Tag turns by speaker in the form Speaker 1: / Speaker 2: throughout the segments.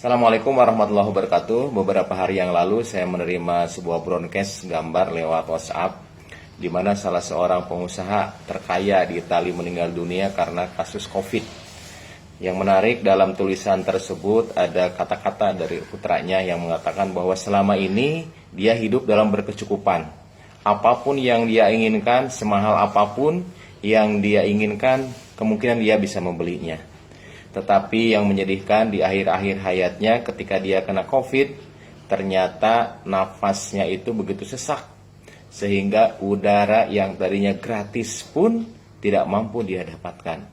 Speaker 1: Assalamualaikum warahmatullahi wabarakatuh. Beberapa hari yang lalu saya menerima sebuah broadcast gambar lewat WhatsApp di mana salah seorang pengusaha terkaya di Italia meninggal dunia karena kasus COVID. Yang menarik dalam tulisan tersebut ada kata-kata dari putranya yang mengatakan bahwa selama ini dia hidup dalam berkecukupan. Apapun yang dia inginkan, semahal apapun yang dia inginkan, kemungkinan dia bisa membelinya. Tetapi yang menyedihkan di akhir-akhir hayatnya ketika dia kena COVID, ternyata nafasnya itu begitu sesak. Sehingga udara yang tadinya gratis pun tidak mampu dia dapatkan.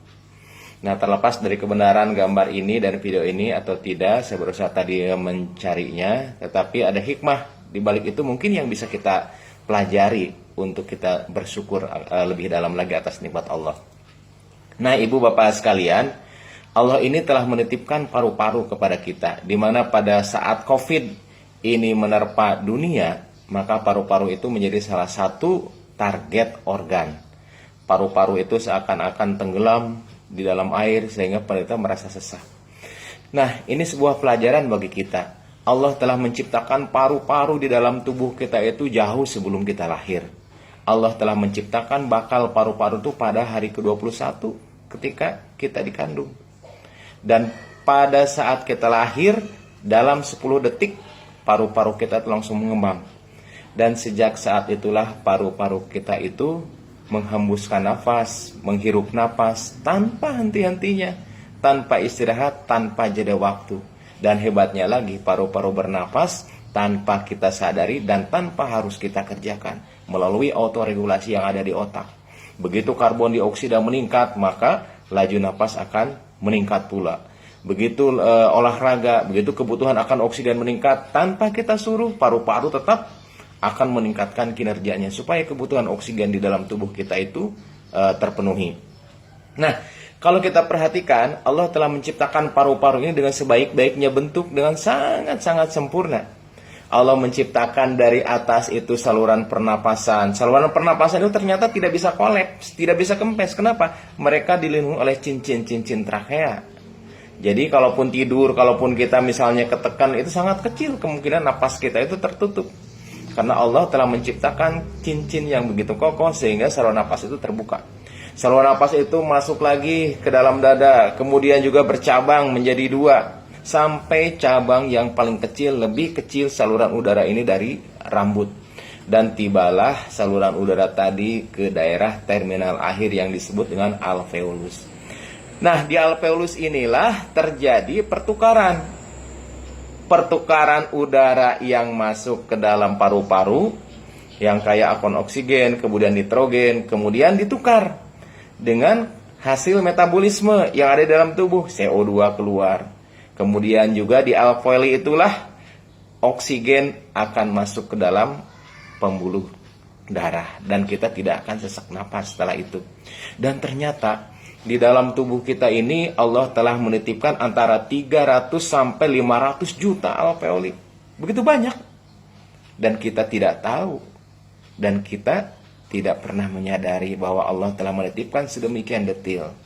Speaker 1: Nah, terlepas dari kebenaran gambar ini dan video ini atau tidak, saya berusaha tadi mencarinya. Tetapi ada hikmah di balik itu mungkin yang bisa kita pelajari untuk kita bersyukur lebih dalam lagi atas nikmat Allah. Nah, ibu bapak sekalian, Allah ini telah menitipkan paru-paru kepada kita, di mana pada saat COVID ini menerpa dunia, maka paru-paru itu menjadi salah satu target organ. Paru-paru itu seakan-akan tenggelam di dalam air sehingga penderita merasa sesak. Nah, ini sebuah pelajaran bagi kita. Allah telah menciptakan paru-paru di dalam tubuh kita itu jauh sebelum kita lahir. Allah telah menciptakan bakal paru-paru itu pada hari ke-21 ketika kita dikandung. Dan pada saat kita lahir, dalam 10 detik paru-paru kita itu langsung mengembang. Dan sejak saat itulah paru-paru kita itu menghembuskan nafas, menghirup nafas tanpa henti-hentinya, tanpa istirahat, tanpa jeda waktu. Dan hebatnya lagi, paru-paru bernafas tanpa kita sadari dan tanpa harus kita kerjakan, melalui autoregulasi yang ada di otak. Begitu karbon dioksida meningkat, maka laju nafas akan meningkat pula. Begitu olahraga, begitu kebutuhan akan oksigen meningkat, tanpa kita suruh, paru-paru tetap akan meningkatkan kinerjanya supaya kebutuhan oksigen di dalam tubuh kita itu terpenuhi. Nah, kalau kita perhatikan, Allah telah menciptakan paru-paru ini dengan sebaik-baiknya bentuk, dengan sangat-sangat sempurna. Allah menciptakan dari atas itu saluran pernapasan. Saluran pernapasan itu ternyata tidak bisa kolaps, tidak bisa kempes. Kenapa? Mereka dilindungi oleh cincin-cincin trakea. Jadi kalaupun tidur, kalaupun kita misalnya ketekan, itu sangat kecil kemungkinan napas kita itu tertutup. Karena Allah telah menciptakan cincin yang begitu kokoh sehingga saluran napas itu terbuka. Saluran napas itu masuk lagi ke dalam dada, kemudian juga bercabang menjadi 2. Sampai cabang yang paling kecil, lebih kecil saluran udara ini dari rambut. Dan tibalah saluran udara tadi ke daerah terminal akhir yang disebut dengan alveolus. Nah, di alveolus inilah terjadi pertukaran udara yang masuk ke dalam paru-paru, yang kaya akan oksigen, kemudian nitrogen, kemudian ditukar dengan hasil metabolisme yang ada di dalam tubuh, CO2 keluar. Kemudian juga di alveoli itulah oksigen akan masuk ke dalam pembuluh darah dan kita tidak akan sesak napas setelah itu. Dan ternyata di dalam tubuh kita ini Allah telah menitipkan antara 300 sampai 500 juta alveoli. Begitu banyak. Dan kita tidak tahu dan kita tidak pernah menyadari bahwa Allah telah menitipkan sedemikian detail.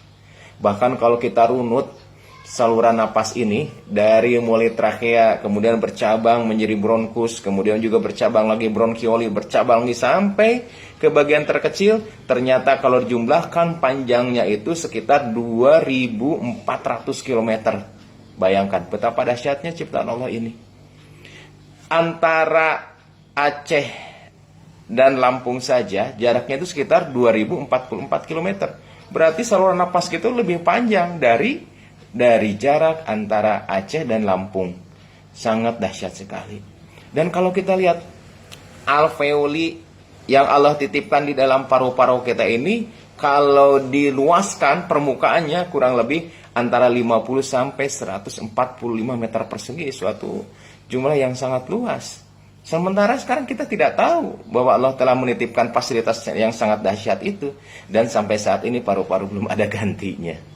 Speaker 1: Bahkan kalau kita runut saluran napas ini dari mulai trakea, kemudian bercabang menjadi bronkus, kemudian juga bercabang lagi bronkioli, bercabang lagi sampai ke bagian terkecil. Ternyata kalau dijumlahkan panjangnya itu sekitar 2.400 km. Bayangkan betapa dahsyatnya ciptaan Allah ini. Antara Aceh dan Lampung saja jaraknya itu sekitar 2.044 km. Berarti saluran napas kita lebih panjang dari jarak antara Aceh dan Lampung. Sangat dahsyat sekali. Dan kalau kita lihat alveoli yang Allah titipkan di dalam paru-paru kita ini, kalau diluaskan permukaannya kurang lebih antara 50 sampai 145 meter persegi, suatu jumlah yang sangat luas. Sementara sekarang kita tidak tahu bahwa Allah telah menitipkan fasilitas yang sangat dahsyat itu, dan sampai saat ini paru-paru belum ada gantinya.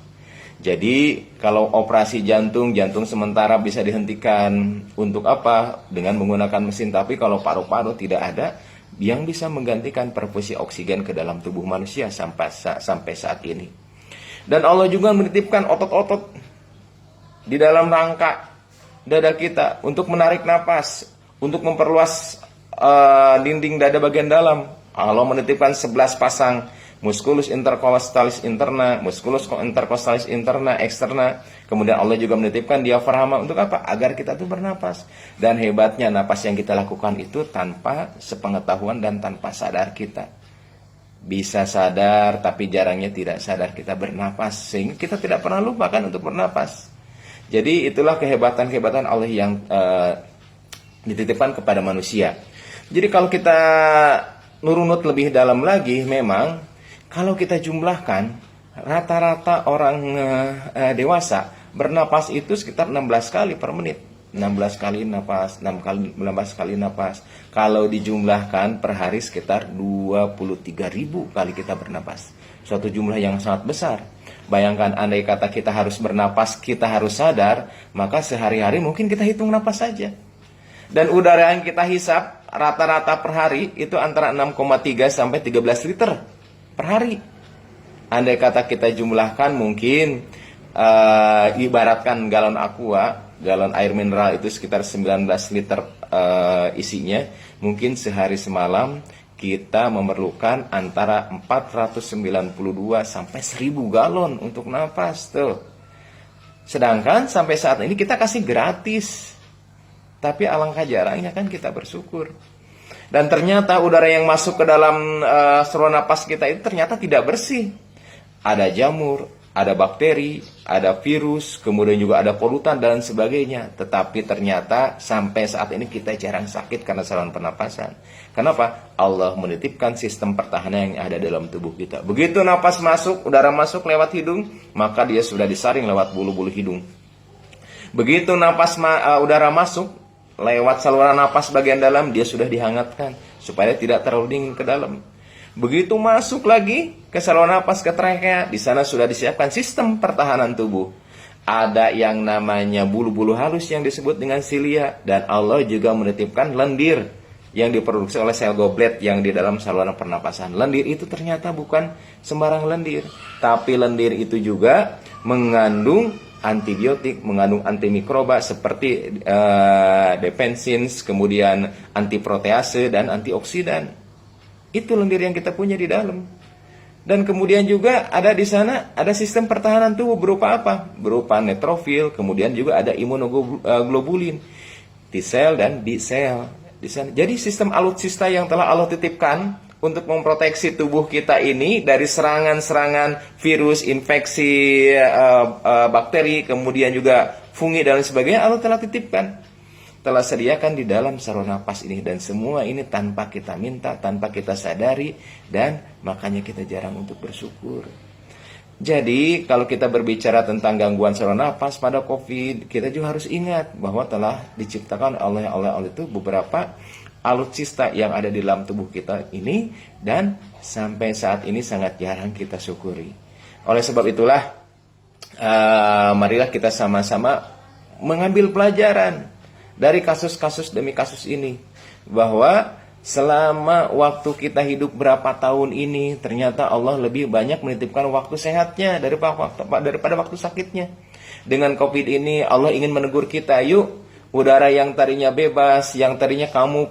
Speaker 1: Jadi kalau operasi jantung sementara bisa dihentikan untuk apa? Dengan menggunakan mesin. Tapi kalau paru-paru tidak ada yang bisa menggantikan perfusi oksigen ke dalam tubuh manusia sampai saat ini. Dan Allah juga menitipkan otot-otot di dalam rangka dada kita, untuk menarik napas, untuk memperluas dinding dada bagian dalam. Allah menitipkan 11 pasang musculus intercostalis interna, musculus intercostalis interna, externa. Kemudian Allah juga menitipkan diafragma untuk apa? Agar kita tuh bernapas. Dan hebatnya napas yang kita lakukan itu tanpa sepengetahuan dan tanpa sadar kita. Bisa sadar tapi jarangnya tidak sadar kita bernapas, sehingga kita tidak pernah lupakan untuk bernapas. Jadi itulah kehebatan-kehebatan Allah yang dititipkan kepada manusia. Jadi kalau kita nurunut lebih dalam lagi, memang kalau kita jumlahkan rata-rata orang dewasa bernapas itu sekitar 16 kali per menit. 16 kali napas, 16 kali napas. Kalau dijumlahkan per hari sekitar 23.000 kali kita bernapas. Suatu jumlah yang sangat besar. Bayangkan andai kata kita harus bernapas, kita harus sadar, maka sehari-hari mungkin kita hitung napas saja. Dan udara yang kita hisap rata-rata per hari itu antara 6,3 sampai 13 liter per hari. Andai kata kita jumlahkan mungkin ibaratkan galon aqua, galon air mineral itu sekitar 19 liter isinya. Mungkin sehari semalam kita memerlukan antara 492 sampai 1000 galon untuk napas tuh. Sedangkan sampai saat ini kita kasih gratis. Tapi alangkah jarangnya kan kita bersyukur. Dan ternyata udara yang masuk ke dalam saluran napas kita itu ternyata tidak bersih. Ada jamur, ada bakteri, ada virus, kemudian juga ada polutan dan sebagainya. Tetapi ternyata sampai saat ini kita jarang sakit karena saluran pernapasan. Kenapa? Allah menitipkan sistem pertahanan yang ada dalam tubuh kita. Begitu napas masuk, udara masuk lewat hidung, maka dia sudah disaring lewat bulu-bulu hidung. Begitu udara masuk lewat saluran napas bagian dalam, dia sudah dihangatkan supaya tidak terlalu dingin ke dalam. Begitu masuk lagi ke saluran napas ke trakea, di sana sudah disiapkan sistem pertahanan tubuh. Ada yang namanya bulu-bulu halus yang disebut dengan silia, dan Allah juga menitipkan lendir yang diproduksi oleh sel goblet yang di dalam saluran pernapasan. Lendir itu ternyata bukan sembarang lendir, tapi lendir itu juga mengandung antibiotik, mengandung antimikroba seperti defensins, kemudian antiprotease dan antioksidan. Itu lendir yang kita punya di dalam. Dan kemudian juga ada di sana ada sistem pertahanan tubuh berupa apa? Berupa neutrofil, kemudian juga ada imunoglobulin, T cell dan B cell di sana. Jadi sistem alutsista yang telah Allah titipkan untuk memproteksi tubuh kita ini dari serangan-serangan virus, infeksi, bakteri, kemudian juga fungi dan sebagainya, Allah telah titipkan, telah sediakan di dalam saluran napas ini. Dan semua ini tanpa kita minta, tanpa kita sadari, dan makanya kita jarang untuk bersyukur. Jadi kalau kita berbicara tentang gangguan saluran napas pada COVID, kita juga harus ingat bahwa telah diciptakan oleh Allah itu beberapa alutsista yang ada di dalam tubuh kita ini, dan sampai saat ini sangat jarang kita syukuri. Oleh sebab itulah marilah kita sama-sama mengambil pelajaran dari kasus-kasus demi kasus ini, bahwa selama waktu kita hidup berapa tahun ini, ternyata Allah lebih banyak menitipkan waktu sehatnya daripada waktu sakitnya. Dengan COVID ini Allah ingin menegur kita, yuk, udara yang tadinya bebas, yang tadinya kamu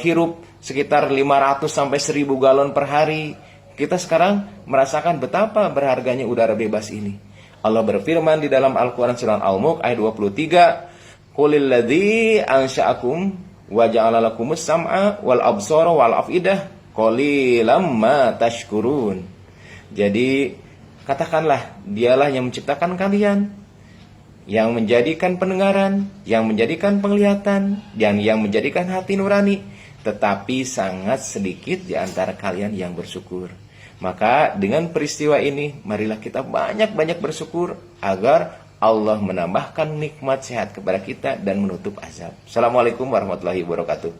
Speaker 1: hirup sekitar 500 sampai 1000 galon per hari, kita sekarang merasakan betapa berharganya udara bebas ini. Allah berfirman di dalam Al-Quran surah Al-Mulk ayat 23, Qulil ladzi ansha'akum wa ja'ala lakumus sam'a wal absara wal afidah qalilam ma tashkurun. Jadi katakanlah, dialah yang menciptakan kalian, yang menjadikan pendengaran, yang menjadikan penglihatan, dan yang menjadikan hati nurani, tetapi sangat sedikit di antara kalian yang bersyukur. Maka dengan peristiwa ini, marilah kita banyak-banyak bersyukur agar Allah menambahkan nikmat sehat kepada kita dan menutup azab. Assalamualaikum warahmatullahi wabarakatuh.